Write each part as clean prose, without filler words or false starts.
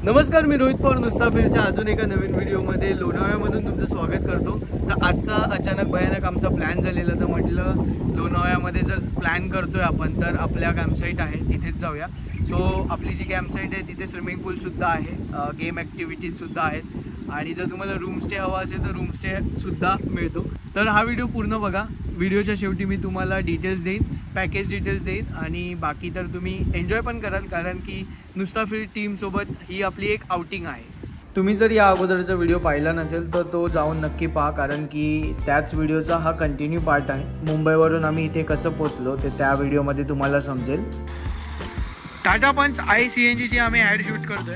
नमस्कार, मी रोहित पवार मुस्ताफिरच्या अजून एका नवीन व्हिडिओमध्ये लोणावळ्यामधून तुमचं स्वागत करतो। तर आजचा अचानक भयानक आमचा प्लॅन झालेला, तर म्हटलं लोणावळ्यामध्ये जर प्लॅन करतोय आपण तर आपल्या कॅम्पसाईट आहे तिथेच जाऊया। सो आपली जी कॅम्पसाईट आहे तिथे स्विमिंग पूलसुद्धा आहे, गेम ॲक्टिव्हिटीजसुद्धा आहेत आणि जर तुम्हाला रूम स्टे हवा असेल तर रूम स्टेसुद्धा मिळतो। तर हा व्हिडिओ पूर्ण बघा, व्हिडिओच्या शेवटी मी तुम्हाला डिटेल्स देईन, पॅकेज डिटेल्स देईन आणि बाकी तर तुम्ही एन्जॉय पण कराल, कारण की मुस्ताफिर टीमसोबत ही आपली एक आउटिंग आहे। तुम्ही जर या अगोदरचा व्हिडिओ पाहिला नसेल तर तो जाऊन नक्की पहा, कारण की त्याच व्हिडिओचा हा कंटिन्यू पार्ट आहे। मुंबईवरून आम्ही इथे कसं पोचलो ते त्या व्हिडिओमध्ये तुम्हाला समजेल। टाटा पंच ICNGची आम्ही ॲड शूट करतोय।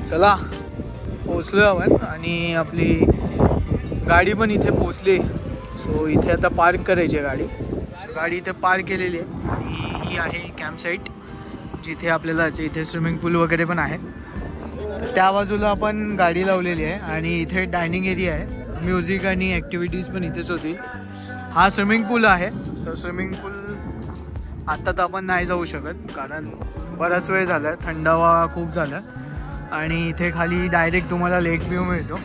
चला पोचलोय आपण आणि आपली गाडी पण इथे पोचली। सो इथे आता पार्क करायची आहे गाडी इथे पार्क केलेली आहे आणि ही आहे कॅम्पसाईट जिथे आपल्याला जायचं। इथे स्विमिंग पूल वगैरे पण आहे, त्या बाजूला आपण गाडी लावलेली आहे आणि इथे डायनिंग एरिया आहे, म्युझिक आणि ॲक्टिव्हिटीज पण इथेच होतील। हा स्विमिंग पूल आहे, तर स्विमिंग पूल आत्ता तर आपण नाही जाऊ शकत कारण बराच वेळ झाला आहे, थंडावा खूप झाला आणि इथे खाली डायरेक्ट तुम्हाला लेक व्ह्यू मिळतो।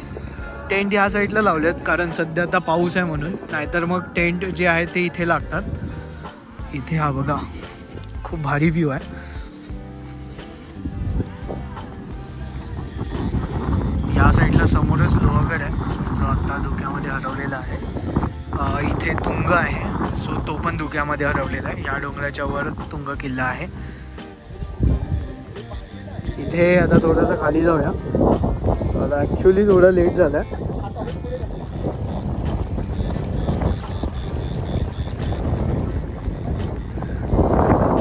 टेंट ह्या साईडला लावलेत कारण सध्या आता पाऊस आहे म्हणून, नाहीतर मग टेंट जे आहे ते इथे लागतात। इथे हा बघा खूप भारी व्ह्यू आहे। ह्या साईडला समोरच लोहगड आहे जो आत्ता धुक्यामध्ये हरवलेला आहे। इथे तुंग आहे, सो तो पण धुक्यामध्ये हरवलेला आहे। या डोंगराच्या वर तुंग किल्ला आहे। इथे आता थोडंसं खाली जाऊया, आता ॲक्च्युली थोडं लेट झालं आहे।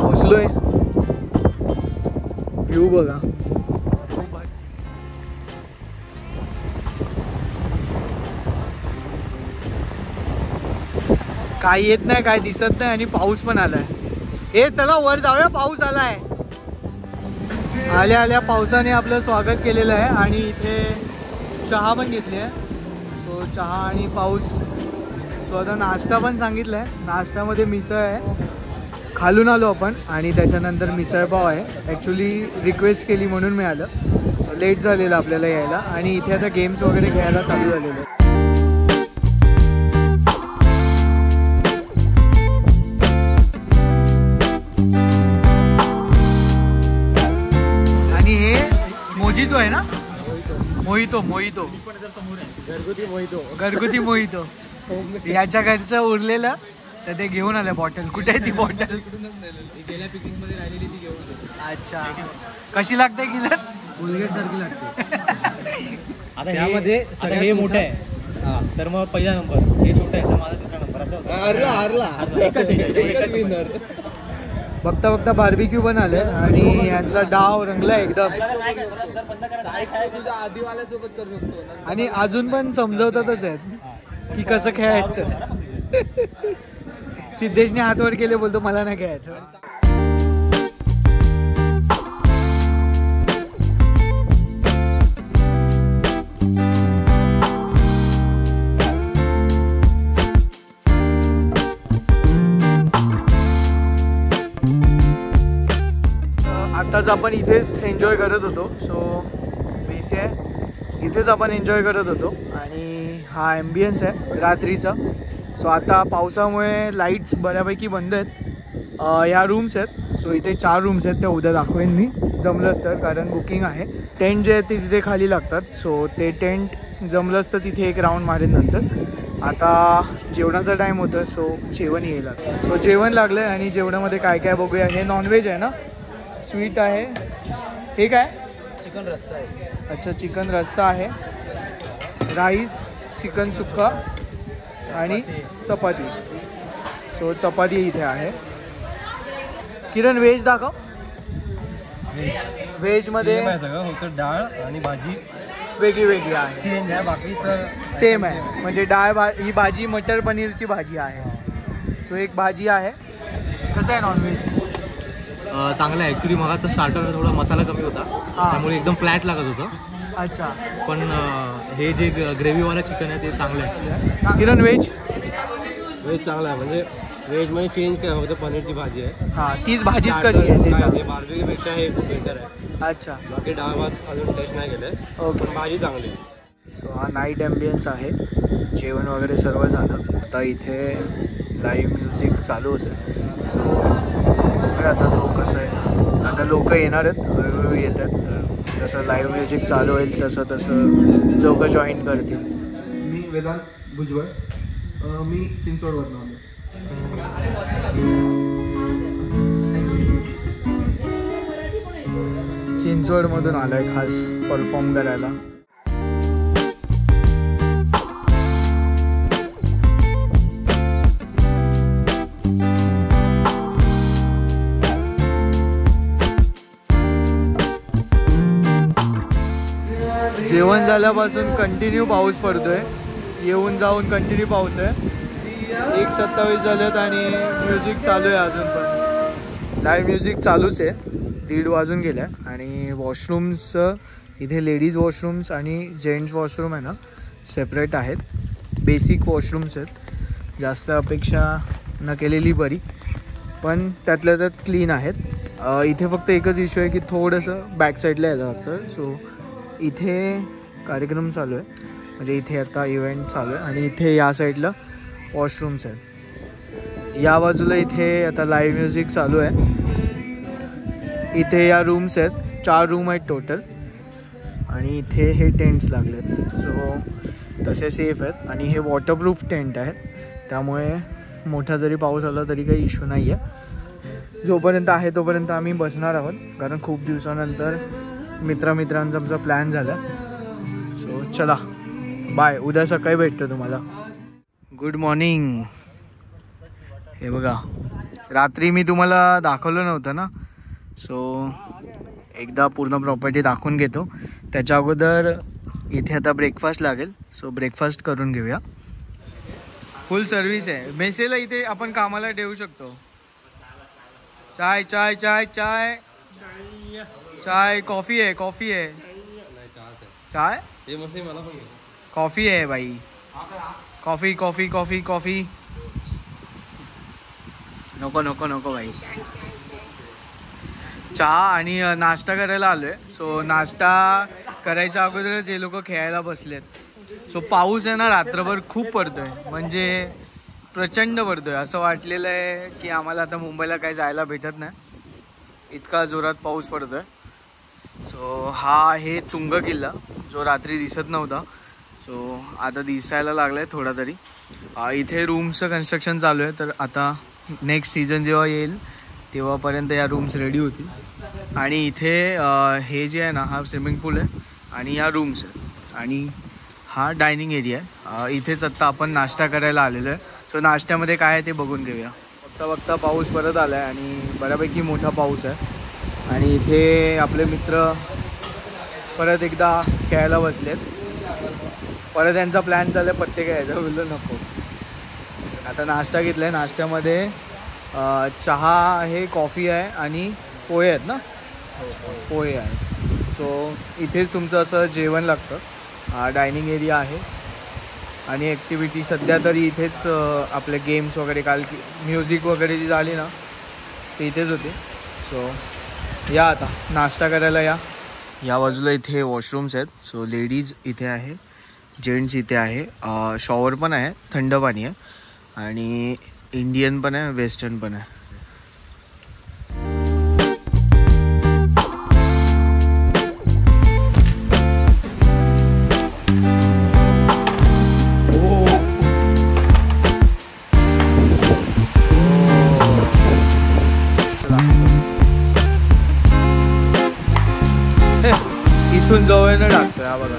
पोचलोय, व्ह्यू बघा काही येत नाही, काय दिसत नाही आणि पाऊस पण आलाय। हे चला वर जाऊया, पाऊस आलाय। आल्या आल्या पावसाने आपलं स्वागत केलेलं आहे आणि इथे चहा पण घेतली आहे। सो चहा आणि पाऊस। सो आता नाश्ता पण सांगितला आहे, नाश्त्यामध्ये मिसळ आहे, खालून आलो आपण आणि त्याच्यानंतर मिसळपाव आहे। ॲक्च्युली रिक्वेस्ट केली म्हणून मिळालं, सो लेट झालेलं आपल्याला यायला आणि इथे आता गेम्स वगैरे घ्यायला चालू झालेलं आहे। मोजितो आहे ना, मोहितो घरगुती मोहितो याच्या घरचं उरलेलं तर ते घेऊन आलं बॉटल। कुठे आहे ती बॉटल? गेल्या पिकनिक मध्ये राहिलेली ती घेऊन। अच्छा, कशी लागते किलर? बुलगेट सारखी लागते। आता यामध्ये हे मोठं आहे तर मग पहिला नंबर, हे छोटं आहे तर माझा दुसरा नंबर, असं हरला। बघता बघता बार्बिक्यू पण आलं आणि यांचा डाव रंगला एकदम आधीवाल्यासोबत करू शकतो आणि अजून पण समजवतातच आहेत की कसं खेळायचं। सिद्धेशने हातवर केले, बोलतो मला नाही खेळायचं। आताच आपण इथेच एन्जॉय करत होतो, सो बेसी आहे, इथेच आपण एन्जॉय करत होतो आणि हा ॲम्बियन्स आहे रात्रीचा। सो आता पावसामुळे लाईट्स बऱ्यापैकी बंद आहेत। या रूम्स आहेत, सो इथे 4 रूम्स आहेत, त्या उद्या दाखवेन मी जमलंच तर, कारण बुकिंग आहे। टेंट जे आहेत ते तिथे खाली लागतात, सो ते टेंट जमलंच तर तिथे एक राऊंड मारेन नंतर। आता जेवणाचा टाईम होतं, सो जेवण येईल। सो जेवण लागलं आहे आणि जेवणामध्ये काय काय बघूया। हे नॉनव्हेज आहे ना, स्वीट आहे, हे काय? चिकन रस्सा आहे। अच्छा, चिकन रस्सा आहे, राईस, चिकन सुक्का आणि चपाती। सो चपाती इथे आहे। किरण व्हेज दाखव। व्हेजमध्ये सगळं होतं, डाळ आणि भाजी वेगळी वेगळी आहे, चेंज आहे, बाकी तर सेम आहे। म्हणजे ही भाजी मटर पनीरची भाजी आहे। सो एक भाजी आहे। कसं आहे नॉनव्हेज? चांगलं आहे ॲक्च्युली। मगाचा स्टार्टर थोडा मसाला कमी होता त्यामुळे एकदम फ्लॅट लागत होतं। अच्छा, पण हे जे ग्रेव्हीवाला चिकन आहे ते चांगलं आहे। किरण व्हेज व्हेज चांगला आहे. म्हणजे व्हेज मध्ये चेंज काय फक्त पनीरची भाजी आहे. हा तीच भाजीच कशी आहे ते सांग. बार्बेक्यू पेक्षा हे खूप बेटर आहे. अच्छा. बाकी डाळ भात अजून टेस्ट नाही केलं. ओके. भाजी चांगली आहे. सो हा नाईट ॲम्बियन्स आहे. जेवण वगैरे सर्व झालं. आता इथे लाईव्ह म्युझिक चालू होतं. सो बघा आता तो कसं आहे. आता लोक येणार आहेत, हळूहळू येत आहेत. जसं लाईव्ह म्युझिक चालू होईल तसं लोक जॉईन करतील. मी वेदांत भुजबळ, मी चिंचवडवरून आलो. चिंचवडमधून आलो आहे खास परफॉर्म करायला. जेवण झाल्यापासून कंटिन्यू पाऊस पडतोय. येऊन जाऊन कंटिन्यू पाऊस आहे. 1:27 झालेत आणि म्युझिक चालू आहे अजून पण. लाईव्ह म्युझिक चालूच आहे. 1:30 वाजून गेल्या. आणि वॉशरूम्स इथे लेडीज वॉशरूम्स आणि जेंट्स वॉशरूम आहे ना सेपरेट आहेत. बेसिक वॉशरूम्स आहेत. जास्त अपेक्षा न केलेली बरी, पण त्यातल्या त्यात क्लीन आहेत. इथे फक्त एकच इश्यू आहे की थोडंसं बॅक साईडला यायला लागतं. सो इथे कार्यक्रम चालू आहे, म्हणजे इथे आता इव्हेंट चालू आहे. आणि इथे या साईडला वॉशरूम्स आहेत. या बाजूला इथे आता लाईव्ह म्युझिक चालू आहे. इथे या रूम्स आहेत. 4 रूम आहेत टोटल. आणि इथे हे टेंट्स लागलेत. सो तसे सेफ आहेत. आणि हे वॉटरप्रूफ टेंट आहेत, त्यामुळे मोठा जरी पाऊस आला तरी काही इश्यू नाही आहे. जोपर्यंत आहे तोपर्यंत आम्ही बसणार आहोत, कारण खूप दिवसानंतर मित्रांचा आमचा प्लॅन झाला. सो चला बाय, उद्या सकाळी भेटतो तुम्हाला. Good morning. हे बघा, रात्री मी तुम्हाला दाखवलं नव्हतं ना, सो एकदा पूर्ण प्रॉपर्टी दाखवून घेतो. त्याच्या अगोदर इथे आता ब्रेकफास्ट लागेल. सो ब्रेकफास्ट करून घेऊया. फुल सर्विस आहे. मेसेला इथे आपण कामाला ठेवू शकतो. चाय चाय चाय चाय चाय. कॉफी आहे, कॉफी आहे. चाय कॉफी आहे भाई. कॉफी कॉफी कॉफी कॉफी नको नको नको भाई. चहा आणि नाश्ता करायला आलोय. सो नाश्ता करायच्या अगोदरच हे लोक खेळायला बसलेत. सो पाऊस आहे ना रात्रभर खूप पडतोय, म्हणजे प्रचंड पडतोय. असं वाटलेलं आहे की आम्हाला आता मुंबईला काही जायला भेटत नाही, इतका जोरात पाऊस पडतोय. सो हा आहे तुंग किल्ला, जो रात्री दिसत नव्हता. सो आता दिसायला लागला आहे थोडा तरी. इथे रूम्सचं कन्स्ट्रक्शन चालू आहे. तर आता नेक्स्ट सीझन जेव्हा येईल तेव्हापर्यंत या रूम्स रेडी होतील. आणि इथे हे जे आहे ना, हा स्विमिंग पूल आहे आणि या रूम्स आहेत. आणि हा डायनिंग एरिया आहे. इथेच आत्ता आपण नाश्ता करायला आलेलो आहे. सो नाश्त्यामध्ये काय आहे ते बघून घेऊया. बघता बघता पाऊस परत आला आहे आणि बऱ्यापैकी मोठा पाऊस आहे. आणि इथे आपले मित्र परत एकदा खेळायला बसलेत. परत त्यांचा प्लॅन चालला आहे पत्ते खेळायचा. बोललो नको. आता नाश्ता घेतला आहे. नाश्त्यामध्ये चहा आहे, कॉफी आहे आणि पोहे आहेत ना, पोहे आहेत. सो इथेच तुमचं असं जेवण लागतं. हा डायनिंग एरिया आहे. आणि ॲक्टिव्हिटी सध्या तरी इथेच आपले गेम्स वगैरे, काल म्युझिक वगैरे जी झाली ना ते इथेच होते. सो या आता नाश्ता करायला या. या बाजूला इथे वॉशरूम्स आहेत. सो लेडीज इथे आहे, जेंट्स इथे आहे. शॉवर पण आहे, थंड पाणी आहे. आणि इंडियन पण आहे, वेस्टर्न पण आहे. इथून जवळ टाकतोय हा बघा.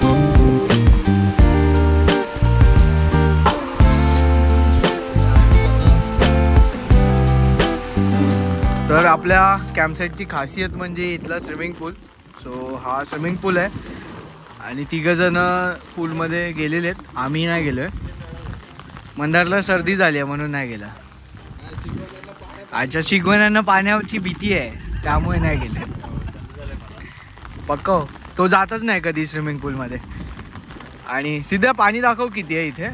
तर आपल्या कॅम्पसाईटची खासियत म्हणजे इथला स्विमिंग पूल. सो हा स्विमिंग पूल आहे आणि तिघंजणं पूलमध्ये गेलेले आहेत. आम्ही नाही गेलो आहे. मंदारला सर्दी झाली आहे म्हणून नाही गेला. अच्छा, शिकवणाऱ्यांना पाण्याची भीती आहे त्यामुळे नाही गेले. पक्को तो जातच नाही कधी स्विमिंग पूलमध्ये. आणि सिद्धा पाणी दाखव किती आहे इथे.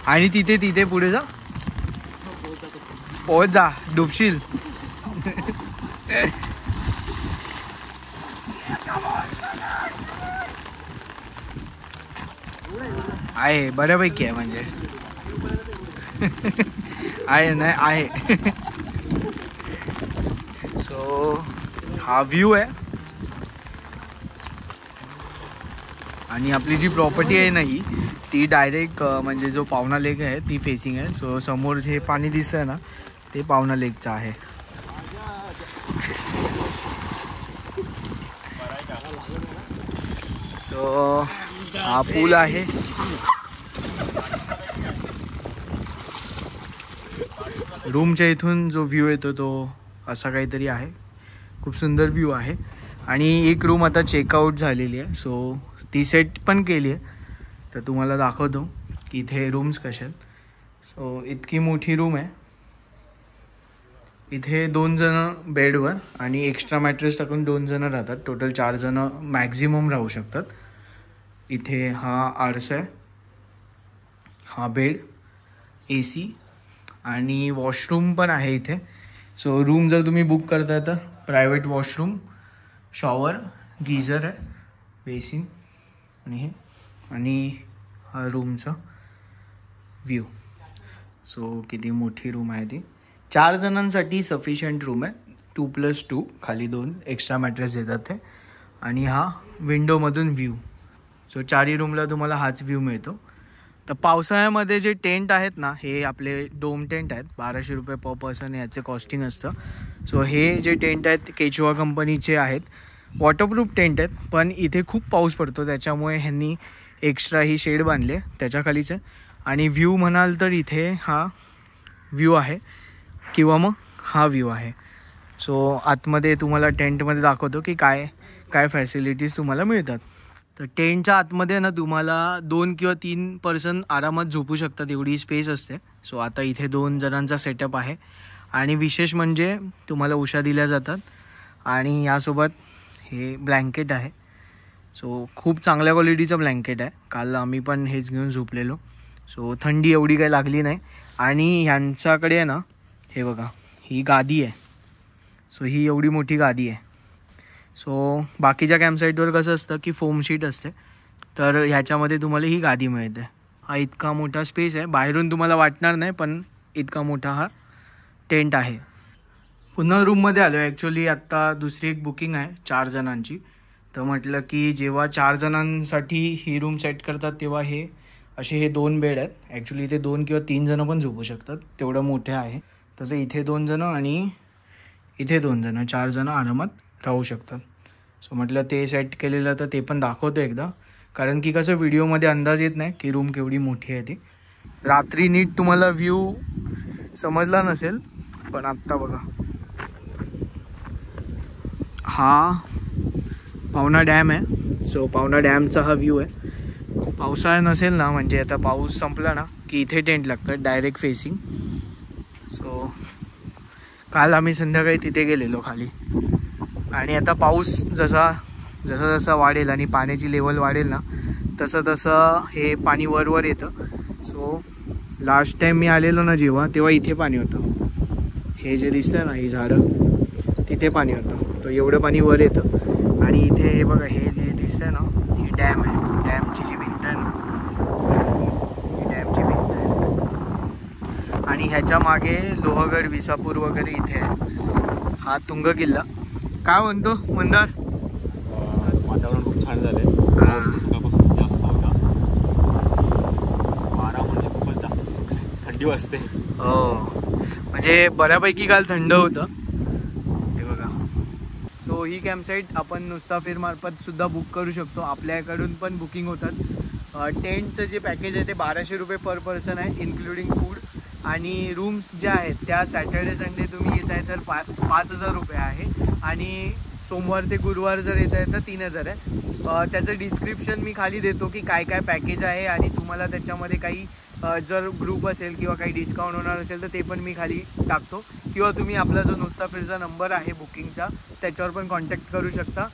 आणि तिथे तिथे पुढे जा, पोहोच जा, डुबशील. आहे बऱ्यापैकी आहे म्हणजे आहे नाही आहे. सो हा व्ह्यू आहे. आणि आपली जी प्रॉपर्टी आहे ना ही, ती डायरेक्ट म्हणजे जो पावना लेक आहे ती फेसिंग आहे. सो समोर जे पाणी दिसतंय ना ते पावना लेकचं आहे. सो हा पूल आहे. रूमच्या इथून जो व्ह्यू येतो तो असा काहीतरी आहे. खूप सुंदर व्ह्यू आहे. आणि एक रूम आता चेकआउट झालेली आहे. सो ती सेट पण केली आहे. तर तुम्हाला दाखवतो की इथे रूम्स कशा आहेत. सो इतकी मोठी रूम आहे. इथे 2 जण बेडवर आणि एक्स्ट्रा मॅट्रेस टाकून 2 जण राहतात. टोटल 4 जण मॅक्झिमम राहू शकतात. इथे हा आरसा आहे, हा बेड, AC आणि वॉशरूम पण आहे इथे. सो रूम जर तुम्ही बुक करताय तर प्रायव्हेट वॉशरूम, शॉवर, गीझर आहे, बेसिन आणि हे आणि हा रूमचा व्ह्यू. सो किती मोठी रूम आहे ती. 4 जणांसाठी सफिशियंट रूम आहे. 2+2 खाली 2 एक्स्ट्रा मॅट्रेस देतात ते. आणि हा विंडोमधून व्ह्यू. सो 4ही रूमला तुम्हाला हाच व्ह्यू मिळतो. तर पावसाळ्यामध्ये जे टेंट आहेत ना, हे आपले डोम टेंट आहेत. 1200 रुपये पर पर्सन याचे कॉस्टिंग असतं. सो हे जे टेंट आहेत केचुआ कंपनीचे आहेत. वॉटरप्रूफ टेंट आहेत. पण इथे खूप पाऊस पडतो त्याच्यामुळे ह्यांनी एक्स्ट्रा ही शेड बांधले त्याच्याखालीच आहे. आणि व्ह्यू म्हणाल तर इथे हा व्ह्यू आहे किंवा मग हा व्ह्यू आहे. सो आतमध्ये तुम्हाला टेंटमध्ये दाखवतो की काय काय फॅसिलिटीज तुम्हाला मिळतात. तर टेंटच्या आतमध्ये ना तुम्हाला 2 किंवा 3 पर्सन आरामात झोपू शकतात एवढी स्पेस असते. सो आता इथे 2 जणांचा सेटअप आहे. आणि विशेष म्हणजे तुम्हाला उशा दिल्या जातात. आणि यासोबत हे ब्लँकेट आहे. सो खूप चांगल्या क्वालिटीचं ब्लँकेट आहे. काल आम्ही पण हेच घेऊन झोपलेलो. सो थंडी एवढी काही लागली नाही. आणि ह्यांच्याकडे आहे ना हे बघा ही गादी आहे. सो ही एवढी मोठी गादी आहे. सो बाकीच्या कॅम्पसाईटवर कसं असतं की फोम शीट असते, तर ह्याच्यामध्ये तुम्हाला ही गादी मिळते. हा इतका मोठा स्पेस आहे. बाहेरून तुम्हाला वाटणार नाही पण इतका मोठा हा टेंट आहे. पुन्हा रूममध्ये आलो आहे. ॲक्च्युली आत्ता दुसरी एक बुकिंग आहे 4 जणांची. तर म्हटलं की जेव्हा 4 जणांसाठी ही रूम सेट करतात तेव्हा हे असे हे 2 बेड आहेत. ॲक्च्युली इथे 2 किंवा 3 जणं पण झोपू शकतात, तेवढं मोठे आहे. तसं इथे 2 जणं आणि इथे 2 जणं, 4 जणं आरामात राहू शकतात. सो म्हटलं ते सेट केलेलं तर ते पण दाखवतो एकदा. कारण की कसं व्हिडिओमध्ये अंदाज येत नाही की रूम केवढी मोठी आहे ती. रात्री नीट तुम्हाला व्ह्यू समजला नसेल पण आत्ता बघा हा पावना डॅम आहे. सो पावना डॅमचा हा व्ह्यू आहे. पावसाळा नसेल ना म्हणजे आता पाऊस संपला ना की इथे टेंट लागतं डायरेक्ट फेसिंग. सो काल आम्ही संध्याकाळी तिथे गेलेलो खाली. आणि आता पाऊस जसा वाढेल आणि पाण्याची लेवल वाढेल ना तसं तसं हे पाणी वर येतं. सो लास्ट टाईम मी आलेलो ना जेव्हा तेव्हा इथे पाणी होतं. हे जे दिसतं ना ही झाडं तिथे पाणी होतं. तर एवढं पाणी वर येतं. आणि इथे हे बघा हे जे दिसतंय ना ही डॅम आहे. डॅमची जी भिंत आहे ना ही डॅमची भिंत आहे. आणि ह्याच्या मागे लोहगड, विसापूर वगैरे इथे आहे. हा तुंग किल्ला. काय म्हणतो मंदार? वातावरण खूप छान झालंय. सकाळपासून जास्त होता. वारा म्हणजे खूपच जास्त थंडी वाजते. हो म्हणजे बऱ्यापैकी काल थंड होतं. हे बघा. सो ही कॅम्पसाईट आपण नुस्ताफिर मार्फत सुद्धा बुक करू शकतो. आपल्याकडून पण बुकिंग होतात. टेंटचं जे पॅकेज आहे ते 1200 रुपये पर पर्सन आहे इन्क्लुडिंग फूड. आणि रूम्स ज्या आहेत त्या सॅटर्डे संडे तुम्ही येत आहे तर 5000 रुपये आहे. आणि सोमवार ते गुरुवार जर येत आहे तर 3000 आहे. त्याचं डिस्क्रिप्शन मी खाली देतो की काय काय पॅकेज आहे. आणि तुम्हाला त्याच्यामध्ये काही जर ग्रुप असेल किंवा काही डिस्काउंट होणार असेल तर ते पण मी खाली टाकतो. किंवा तुम्ही आपला जो मुस्ताफिरचा नंबर आहे बुकिंगचा त्याच्यावर पण कॉन्टॅक्ट करू शकता.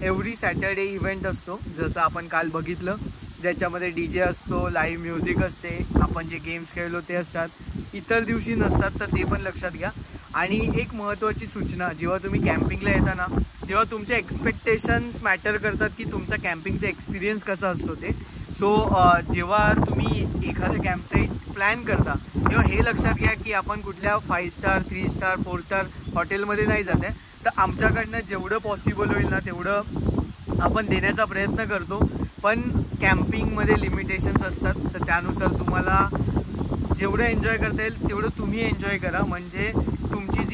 एव्हरी सॅटर्डे इव्हेंट असतो जसं आपण काल बघितलं ज्याच्यामध्ये DJ असतो, लाईव्ह म्युझिक असते, आपण जे गेम्स खेळलो ते असतात, इतर दिवशी नसतात, तर ते पण लक्षात घ्या. आणि एक महत्त्वाची सूचना, जेव्हा तुम्ही कॅम्पिंगला येता ना तेव्हा तुमचे एक्सपेक्टेशन्स मॅटर करतात की तुमचा कॅम्पिंगचा एक्सपिरियन्स कसा असतो ते. सो जेव्हा तुम्ही एखादं कॅम्पसाईट प्लॅन करता तेव्हा हे लक्षात घ्या की आपण कुठल्या 5 स्टार 3 स्टार 4 स्टार हॉटेलमध्ये नाही जात आहे. तर आमच्याकडनं जेवढं पॉसिबल होईल ना तेवढं आपण देण्याचा प्रयत्न करतो, पण कॅम्पिंगमध्ये लिमिटेशन्स असतात. तर त्यानुसार तुम्हाला जेवढं एन्जॉय करता येईल तेवढं तुम्ही एन्जॉय करा. म्हणजे तुमची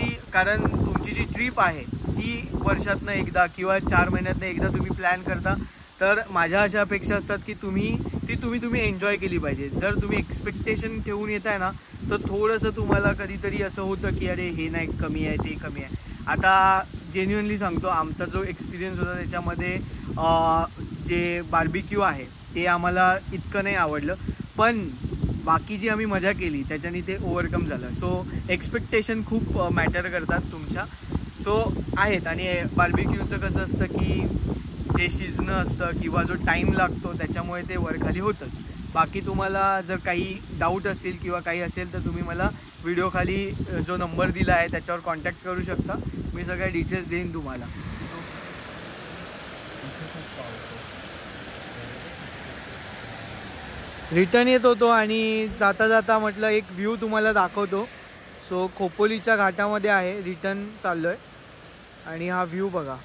जी ट्रिप आहे ती वर्षातनं एकदा किंवा 4 महिन्यातनं एकदा तुम्ही प्लॅन करता, तर माझ्या अशा अपेक्षा असतात की तुम्ही एन्जॉय केली पाहिजे. जर तुम्ही एक्सपेक्टेशन ठेवून येत आहे ना तर थोडंसं तुम्हाला कधीतरी असं होतं की अरे हे नाही, कमी आहे, ते कमी आहे. आता जेन्युअनली सांगतो, आमचा जो एक्सपिरियन्स होता त्याच्यामध्ये जे बार्बिक्यू आहे ते आम्हाला इतकं नाही आवडलं, पण बाकी जी आम्ही मजा केली त्याच्याने ते ओव्हरकम झालं. सो एक्सपेक्टेशन खूप मॅटर करतात तुमच्या. सो आहेत. आणि बार्बिक्यूचं कसं असतं की जे शिजणं असतं किंवा जो टाईम लागतो त्याच्यामुळे ते वरखाली होतंच. बाकी तुम्हाला जर काही डाऊट असेल किंवा काही असेल तर तुम्ही मला व्हिडिओ खाली जो नंबर दिला आहे त्याच्यावर कॉन्टॅक्ट करू शकता. मी सगळ्या डिटेल्स देईन तुम्हाला. रिटर्न येत होतो आणि जाता जाता म्हटलं एक व्ह्यू तुम्हाला दाखवतो. सो खोपोलीच्या घाटामध्ये आहे, रिटर्न चाललो आहे आणि हा व्ह्यू बघा.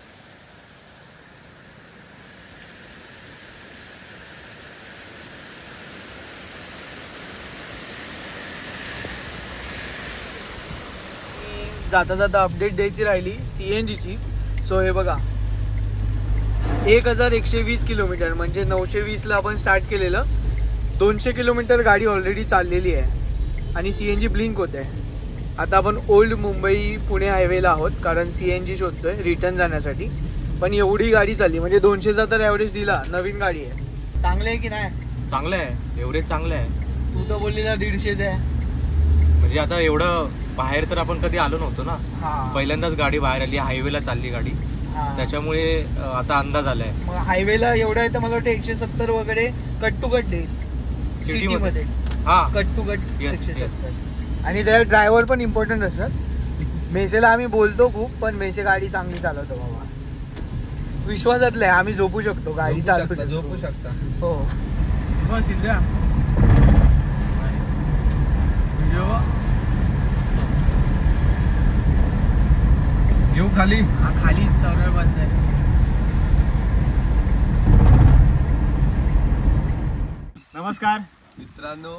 जाता जाता अपडेट द्यायची राहिली CNGची. सो हे बघा 1120 किलोमीटर म्हणजे 920ला आपण स्टार्ट केलेलं, 200 किलोमीटर गाडी ऑलरेडी चाललेली आहे आणि CNG ब्लिंक होत आहे. आता आपण ओल्ड मुंबई पुणे हायवेला आहोत कारण CNG शोधतोय रिटर्न जाण्यासाठी. पण एवढी गाडी चालली म्हणजे 200चा तर ॲव्हरेज दिला. नवीन गाडी आहे. चांगलं आहे की नाही? चांगलं आहे, एव्हरेज चांगलं आहे. तू तर बोललेला 150च आहे. म्हणजे आता एवढं बाहेर तर आपण कधी आलो नव्हतो ना, पहिल्यांदाच गाडी बाहेर आली, हायवेला चालली गाडी, त्याच्यामुळे आता अंदाज आलाय. मग हायवेला एवढं आहे तर मला वाटतं 170 वगैरे कट टू कट देईल सिटीमध्ये. हा, कट टू कट Yes, 170. आणि त्याला ड्रायव्हर पण इम्पॉर्टंट असतात. मेसेला आम्ही बोलतो खूप, पण मेसे गाडी चांगली चालवतो बाबा. विश्वासातलं आहे, आम्ही झोपू शकतो गाडी झोपू शकता. हो. येऊ खाली. हा खालीच सर्व बंद आहे. नमस्कार मित्रांनो,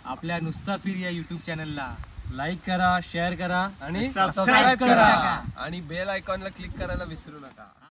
आपल्या नुसता फिर या YouTube चॅनलला लाईक करा, शेअर करा आणि सबस्क्राईब करा. आणि बेल आयकॉनला क्लिक करायला विसरू नका.